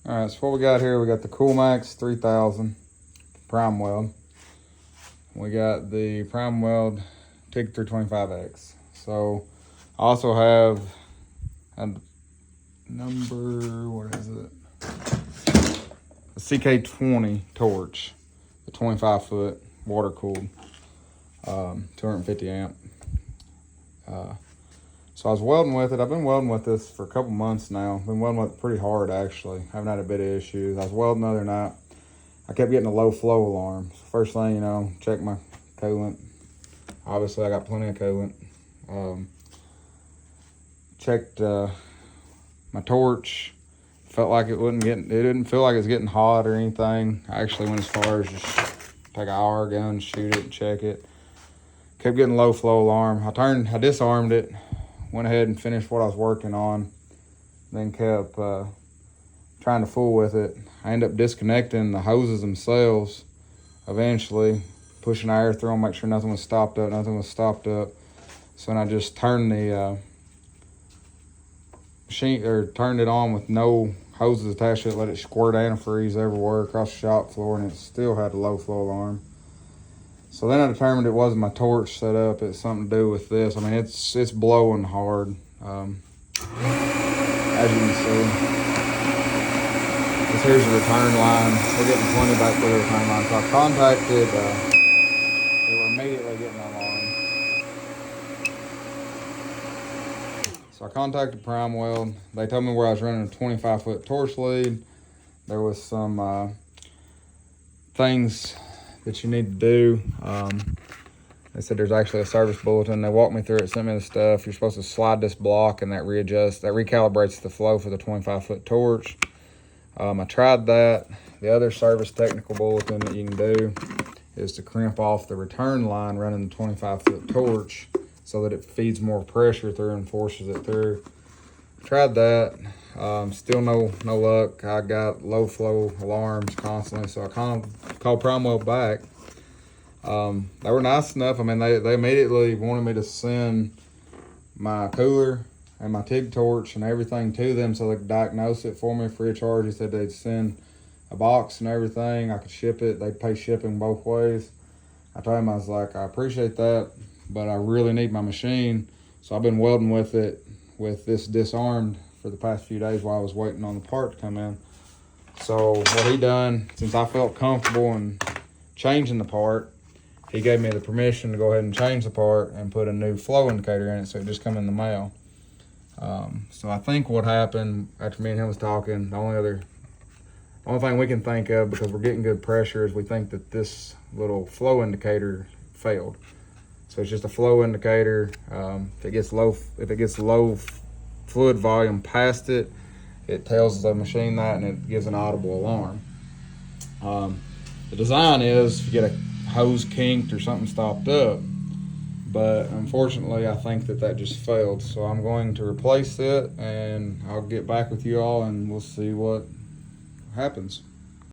All right, so what we got here, we got the Coolmax 3000 prime weld. We got the prime weld TIG 325X. So I also have a number, what is it? A CK20 torch, the 25 foot water cooled, 250 amp. So I was welding with it. I've been welding with this for a couple months now. Been welding with it pretty hard actually. Haven't had a bit of issues. I was welding the other night. I kept getting a low flow alarm. So first thing, you know, check my coolant. Obviously I got plenty of coolant. Checked my torch. Felt like it didn't feel like it was getting hot or anything. I actually went as far as just take an hour gun, shoot it, and check it. Kept getting low flow alarm. I disarmed it, went ahead and finished what I was working on, then kept trying to fool with it. I ended up disconnecting the hoses themselves eventually, pushing air through them, make sure nothing was stopped up. So then I just turned the machine, or turned it on with no hoses attached to it, let it squirt antifreeze everywhere across the shop floor, and it still had a low flow alarm. So then I determined it wasn't my torch set up, it's something to do with this. I mean, it's blowing hard, as you can see. Here's the return line. We're getting plenty back through the return line. So I contacted, they were immediately getting an alarm. So I contacted Prime Weld. They told me where I was running a 25 foot torch lead. There was some things that you need to do. They said there's actually a service bulletin. They walked me through it, sent me the stuff. You're supposed to slide this block and that recalibrates the flow for the 25 foot torch. I tried that. The other service technical bulletin that you can do is to crimp off the return line running the 25 foot torch so that it feeds more pressure through and forces it through. Tried that. Still no luck. I got low flow alarms constantly, so I kind of called Prime Weld back. They were nice enough. I mean, they immediately wanted me to send my cooler and my TIG torch and everything to them so they could diagnose it for me free of charge. He said they'd send a box and everything. I could ship it. They'd pay shipping both ways. I told him, I was like, I appreciate that, but I really need my machine. So I've been welding with it with this disarmed for the past few days while I was waiting on the part to come in. So what he done, since I felt comfortable in changing the part, he gave me the permission to go ahead and change the part and put a new flow indicator in it, so it just come in the mail. So I think what happened after me and him was talking, the only thing we can think of, because we're getting good pressure, is we think that this little flow indicator failed. So it's just a flow indicator. If it gets low fluid volume past it, it tells the machine that, and it gives an audible alarm. The design is if you get a hose kinked or something stopped up, but unfortunately I think that just failed. So I'm going to replace it, and I'll get back with you all and we'll see what happens.